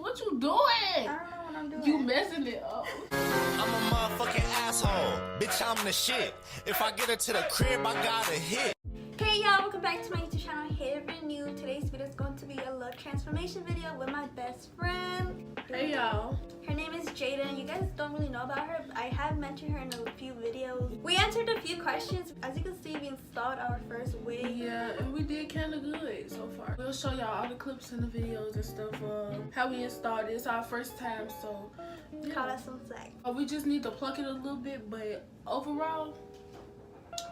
What you doing? I don't know what I'm doing. You messing it up. I'm a motherfucking asshole. Bitch, I'm the shit. If I get her to the crib, I gotta hit. Hey y'all, welcome back to my YouTube channel. Hey, if you're new, today's video is going to be a little transformation video with my best friend. Hey y'all. Her name is Jada, and you guys don't really know about her, but I have mentioned her in a few videos. We answered a few questions. As you can see, we installed our first wig. Yeah, and we did kind of good so far. We'll show y'all all the clips in the videos and stuff of how we installed it. It's our first time, so yeah. Call us some slack. We just need to pluck it a little bit, but overall,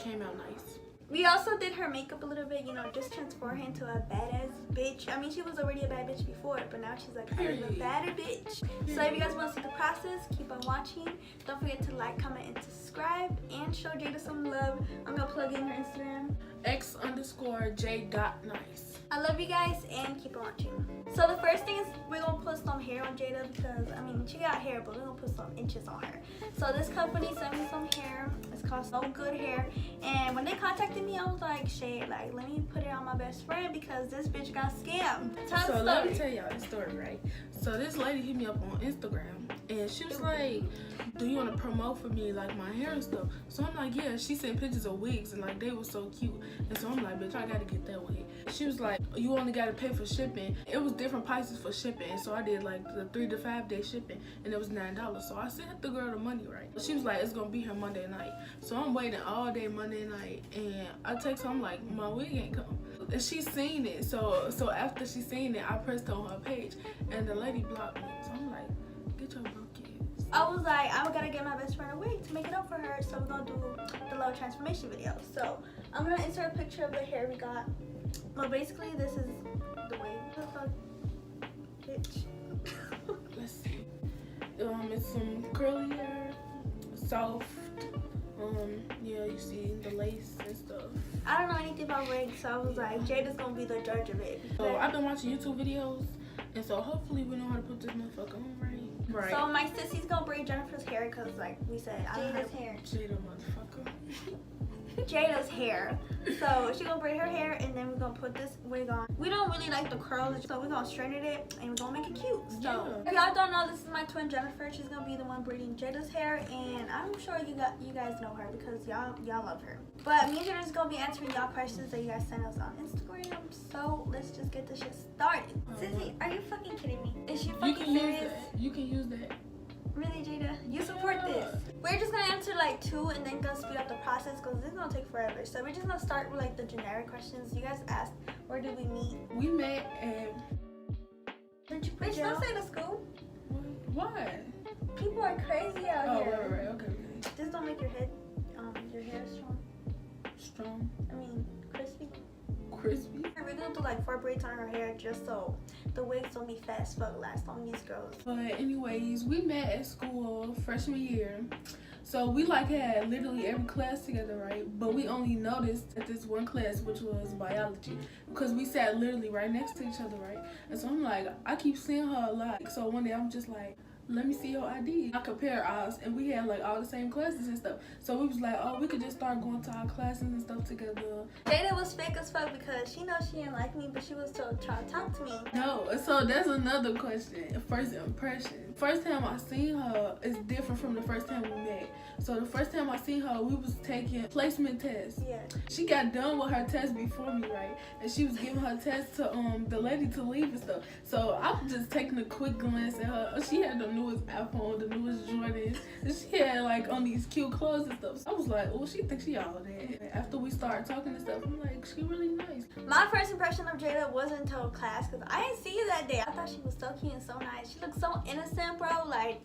came out nice. We also did her makeup a little bit, you know, just transform her into a badass bitch. I mean, she was already a bad bitch before, but now she's like a badder bitch. So if you guys want to see the process, keep on watching. Don't forget to like, comment, and subscribe, and show Jada some love. I'm gonna plug in her Instagram. x_j.nice. I love you guys, and keep on watching. So the first thing is we're gonna put some hair on Jada because, I mean, she got hair, but we're gonna put some inches on her. So this company sent me some hair. It's called So Good Hair, and when they contacted me, I was like, shit, like, let me put it on my best friend because this bitch got scammed. So let me tell y'all the story, right? So this lady hit me up on Instagram, and she was like, do you want to promote for me, like, my hair and stuff? So I'm like, yeah. She sent pictures of wigs, and like, they were so cute. And so I'm like, bitch, I gotta get that wig. She was like, you only gotta pay for shipping. It was different prices for shipping, so I did like the 3 to 5 day shipping, and it was $9. So I sent the girl the money, right? She was like, it's gonna be here Monday night. So I'm waiting all day Monday night, and I text her, I'm like, my wig ain't come. And she seen it, so after she seen it, I pressed on her page, and the lady blocked me. So I'm like, get your broke kids. I was like, I'm gonna get my best friend a wig to make it up for her, so we're gonna do the little transformation video. So I'm gonna insert a picture of the hair we got. Well, basically, this is the wig. What the fuck, bitch? Let's see. It's some curly hair, soft. Yeah, you see the lace and stuff. I don't know anything about wigs, so I was like, Jada's gonna be the judge of it. So I've been watching YouTube videos, and so hopefully we know how to put this motherfucker on right. Right. So my sissy's gonna braid Jennifer's hair because, like we said, Jada's hair. Jada motherfucker. Jada's hair. So she's gonna braid her hair, and then we're gonna put this wig on. We don't really like the curls, so we're gonna straighten it and we're gonna make it cute. So if y'all don't know, this is my twin Jennifer. She's gonna be the one braiding Jada's hair, and I'm sure you guys know her because y'all love her. But me and Jada's gonna be answering y'all questions that you guys sent us on Instagram. So let's just get this shit started. Sissy, are you fucking kidding me? Is she fucking serious? You can use that. Really, Jada? You support this? We're just gonna answer like 2 and then gonna speed up the process because this is gonna take forever. So we're just gonna start with like the generic questions. You guys asked, where did we meet? We met at... Did you put don't say the school. Why? People are crazy out here. Oh, right, okay. Just don't make your hair strong. Strong? I mean, crispy. Crispy? We're gonna do like 4 braids on her hair just so the wigs don't be fast fuck last on these girls. But anyways, we met at school freshman year. So we like had literally every class together, right? But we only noticed at this one class, which was biology, because we sat literally right next to each other, right? And so I'm like, I keep seeing her a lot. So one day I'm just like, let me see your ID. I compare ours, and we had like all the same classes and stuff. So we was like, oh, we could just start going to our classes and stuff together. Jada was fake as fuck because she knows she didn't like me, but she was still trying to talk to me. No, so that's another question. First impression. First time I seen her is different from the first time we met. So the first time I seen her, we was taking placement tests. Yeah. She got done with her test before me, right? And she was giving her test to the lady to leave and stuff. So I was just taking a quick glance at her. She had the newest iPhone, the newest Jordans, and she had like on these cute clothes and stuff. So I was like, oh, she thinks she all that. And after we started talking and stuff, I'm like, she really nice. My first impression of Jada wasn't until class because I didn't see you that day. I thought she was so cute and so nice. She looked so innocent, bro. Like,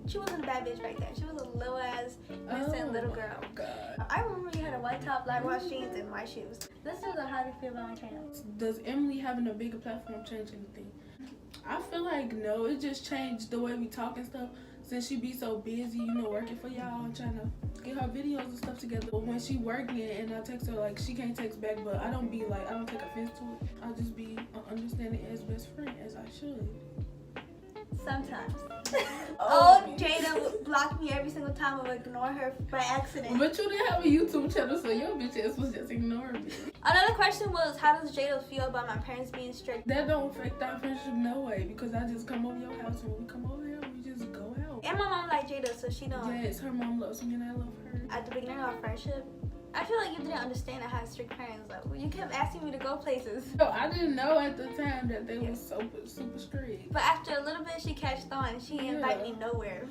she wasn't a bad bitch back then. She was a little ass innocent little girl. God. I remember you had a white top, black wash jeans, and white shoes. Let's do the how do you feel about my channel. Does Emily having a bigger platform change anything? I feel like no, it just changed the way we talk and stuff. Since she be so busy, you know, working for y'all and trying to get her videos and stuff together. But when she working and I text her, like, she can't text back, but I don't be like, I don't take offense to it. I just be understanding as best friend as I should. Sometimes. Oh, Jada would block me every single time I would ignore her by accident. But you didn't have a YouTube channel, so your bitch ass was just ignoring me. Another question was, how does Jada feel about my parents being strict? That don't affect our friendship no way, because I just come over your house, and when we come over here, we just go out. And my mom like Jada, so she don't. Yes, her mom loves me and I love her. At the beginning of our friendship, I feel like you didn't understand I had strict parents. Like, you kept asking me to go places. So I didn't know at the time that they were super strict. But after a little bit, she catched on. She didn't invite me nowhere.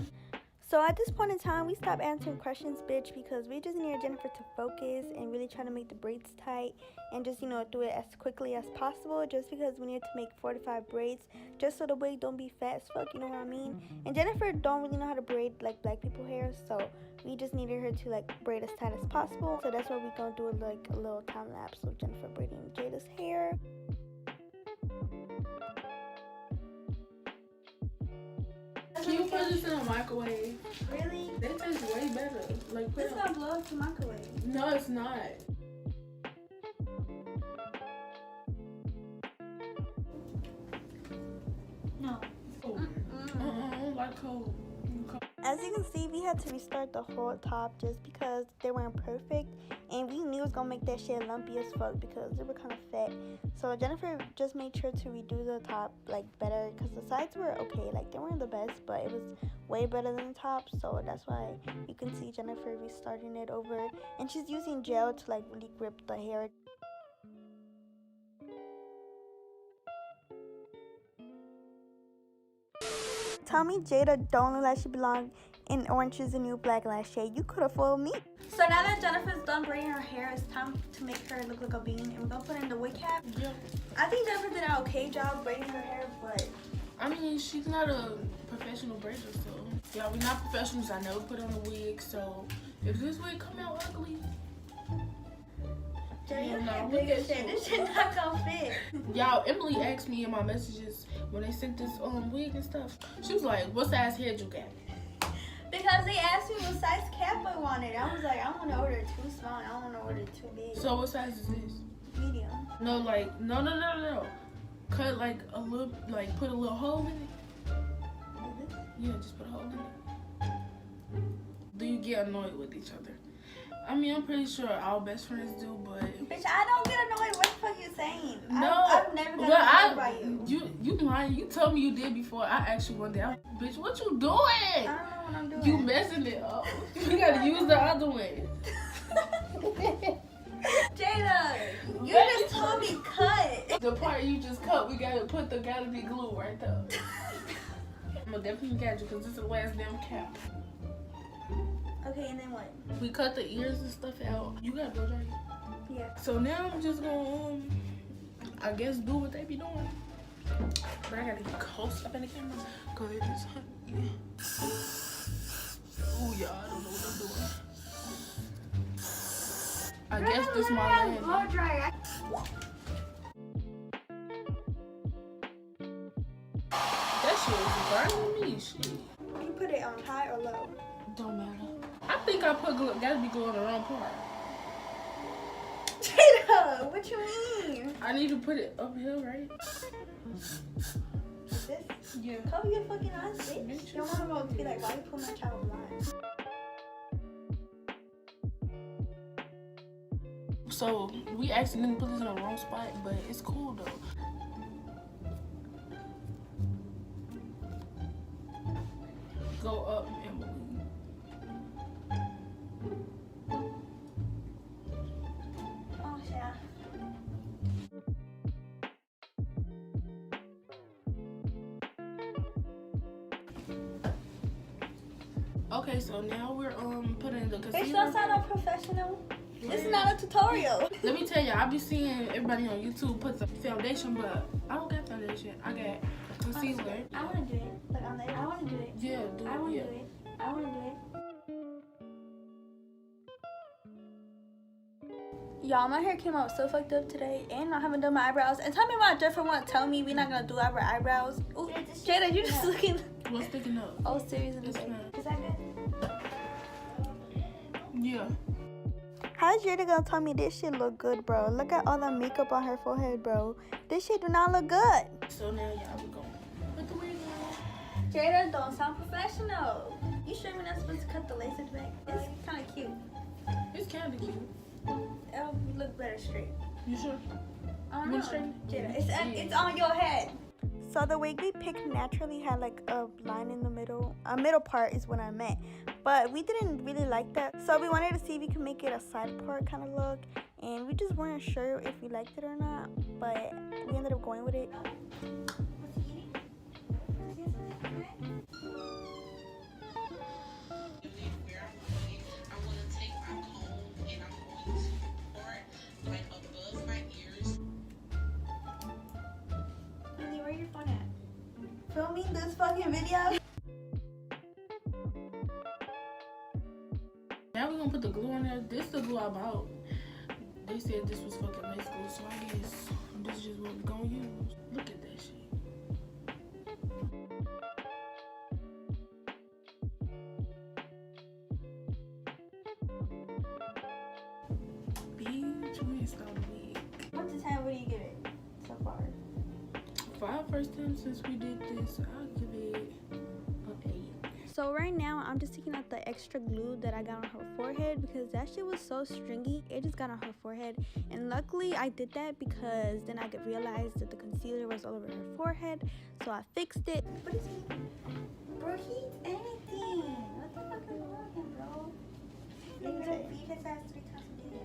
So at this point in time, we stopped answering questions, bitch, because we just needed Jennifer to focus and really try to make the braids tight and just, do it as quickly as possible, just because we needed to make 45 braids just so the wig don't be fat as fuck, you know what I mean? And Jennifer don't really know how to braid like black people hair, so we just needed her to like braid as tight as possible. So that's why we're gonna do like a little time lapse of Jennifer braiding Jada's hair. Can you put this in a microwave? Really? They taste way better. Like, It's gonna blow up the microwave. no, it's not. No. Cold. I don't like cold. As you can see, we had to restart the whole top just because they weren't perfect, and we knew it was gonna make that shit lumpy as fuck because they were kind of fat. So Jennifer just made sure to redo the top like better because the sides were okay, like they weren't the best, but it was way better than the top. So that's why you can see Jennifer restarting it over, and she's using gel to like really grip the hair. Tell me Jada don't look like she belonged in Orange is the New Black last year. You could have fooled me. So now that Jennifer's done braiding her hair, it's time to make her look like a bean. And we're going to put in the wig cap. Yeah. I think Jennifer did an okay job braiding her hair, but... I mean, she's not a professional braider, so... Yeah, we're not professionals. I never put on a wig, so... If this wig come out ugly... Jada, no, big look at as shit. you. This shit not gonna fit. Y'all, Emily asked me in my messages when they sent this wig and stuff. She was like, what size head you got? Because they asked me what size cap I wanted. I was like, I want to order too small. I don't want to order too big. So what size is this? Medium. No, like, no. Cut like a little, like put a little hole in it. Yeah, just put a hole in it. Do you get annoyed with each other? I mean, I'm pretty sure all best friends do, but... Bitch, I don't get annoyed. What the fuck you saying? No. I've never got annoyed by you. You lying. You told me you did before. I asked you one day. Bitch, what you doing? I don't know what I'm doing. You messing it up. You gotta use the other one. Jada, you just told me cut. The part you just cut, we gotta put the gotta be glue right there. I'm gonna definitely get you because this is the last damn cap. Okay, and then what? We cut the ears and stuff out. You gotta go right. Yeah. So now I'm just gonna, I guess, do what they be doing. But I gotta get close up in the camera because it is hot. Yeah. Oh, y'all, I don't know what I'm doing. I guess this is my land. Blow dryer. That shit is burning me. Shit. You put it on high or low? Don't matter. I think I put glue. Gotta be glue on the wrong part. Jada, what you mean? I need to put it uphill, right? This? Yeah. Cover your fucking eyes, bitch. Bitch. You don't want to be like, why you put my child blind? So we accidentally put this in the wrong spot, but it's cool though. Go up, Emily. Oh, yeah. Okay, so now we're putting the Bitch, concealer. don't sound unprofessional. This is not a tutorial. Let me tell you, I be seeing everybody on YouTube put the foundation, but I don't got foundation. I got concealer. I want to do it. Like on there. I want to do it. Yeah, do I want to yeah. do it. I want to do it. Y'all, my hair came out so fucked up today, and I haven't done my eyebrows. And tell me why Jennifer won't tell me we're not gonna do our eyebrows. Ooh, Jada, you just looking What's sticking up? all serious in the It's face. fine. Is that good? Yeah. How's Jada gonna tell me this shit look good, bro? Look at all the makeup on her forehead, bro. This shit do not look good. So now, y'all, we gonna put the wig on. Jada, don't sound professional. You sure we're not supposed to cut the lace at the back? It's kind of cute. It's kind of cute. It'll look better straight. You sure? I don't know. Straight? Jada, it's on your head. So the wig we picked naturally had like a line in the middle. A middle part is what I meant. But we didn't really like that. So we wanted to see if we could make it a side part kind of look. And we just weren't sure if we liked it or not. But we ended up going with it. Where your phone at? Filming this fucking video? Now we're gonna put the glue on there. This is the glue I bought. They said this was fucking lace glue, so I guess this is just what we're gonna use. Look at that shit. Bitch, we installed a wig. 1 to 10, what do you give it so far? For our first time since we did this, I'll give it an 8. So right now I'm just taking out the extra glue that I got on her forehead because that shit was so stringy. It just got on her forehead, and luckily I did that because then I could realize that the concealer was all over her forehead, so I fixed it. What is he? Bro, he eats anything. What the fuck is wrong with him, bro? He's gonna feed his ass 3 times a day.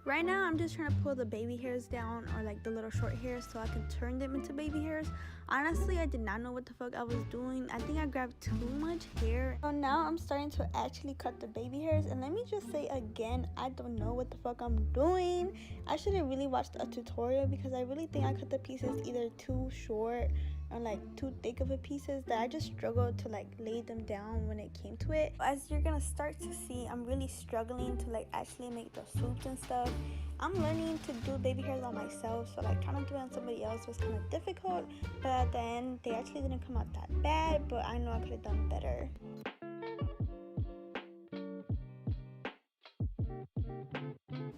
Right now I'm just trying to pull the baby hairs down, or like the little short hairs, so I can turn them into baby hairs. Honestly, I did not know what the fuck I was doing. I think I grabbed too much hair. So now I'm starting to actually cut the baby hairs, and let me just say again, I don't know what the fuck I'm doing. I should have really watched a tutorial because I really think I cut the pieces either too short or like too thick of a pieces that I just struggled to like lay them down when it came to it. As you're gonna start to see, I'm really struggling to like actually make the swoops and stuff. I'm learning to do baby hairs on myself, so like trying to do it on somebody else was kind of difficult, but at the end they actually didn't come out that bad, but I know I could have done better.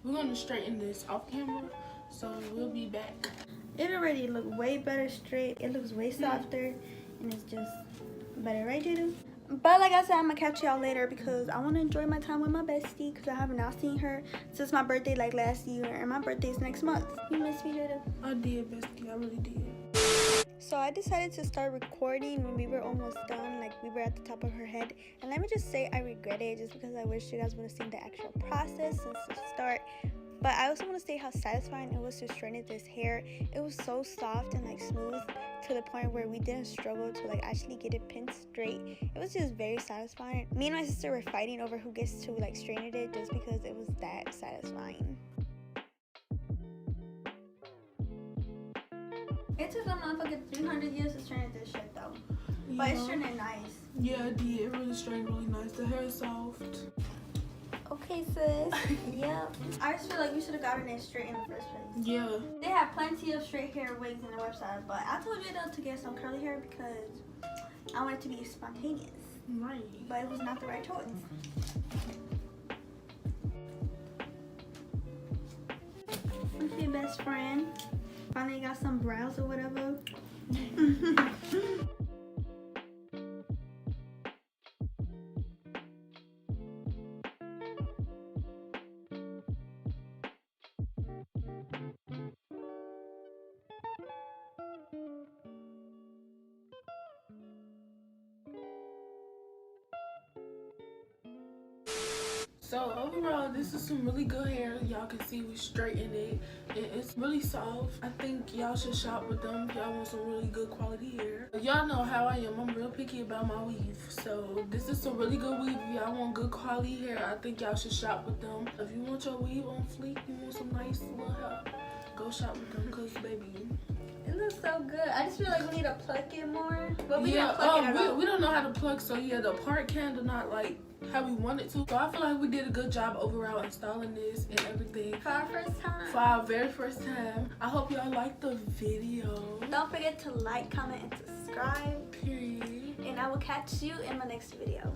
We're gonna straighten this off camera, so we'll be back. It already looked way better straight. It looks way softer, and it's just better, right, Jada? But like I said, I'm gonna catch y'all later because I want to enjoy my time with my bestie because I have not seen her since my birthday like last year, and my birthday's next month. You miss me, Jada? I did, bestie. I really did. So I decided to start recording when we were almost done, like we were at the top of her head. And let me just say I regret it just because I wish you guys would have seen the actual process since the start. But I also want to say how satisfying it was to straighten this hair. It was so soft and like smooth to the point where we didn't struggle to like actually get it pinned straight. It was just very satisfying. Me and my sister were fighting over who gets to like straighten it just because it was that satisfying. It took a motherfucking 300 years to straighten this shit though. But it's straightened nice. Yeah, it did. It really straightened really nice. The hair is soft. Okay, sis. Yep. I just feel like we should have gotten it straight in the first place. Yeah. They have plenty of straight hair wigs on their website, but I told Jada to get some curly hair because I want it to be spontaneous. Right. But it was not the right choice. Okay, best friend. Finally got some brows or whatever. So overall, this is some really good hair. Y'all can see we straightened it. It's really soft. I think y'all should shop with them if y'all want some really good quality hair. Y'all know how I am. I'm real picky about my weave. So this is some really good weave. If y'all want good quality hair, I think y'all should shop with them. If you want your weave on fleek, you want some nice little hair, go shop with them because, baby, It looks so good. I just feel like we need to pluck it more. But we yeah, didn't pluck it at all. we don't know how to pluck, so yeah, the part kind of not like how we wanted to. So I feel like we did a good job overall installing this and everything. For our first time. For our very first time. I hope y'all liked the video. Don't forget to like, comment, and subscribe. Period. And I will catch you in my next video.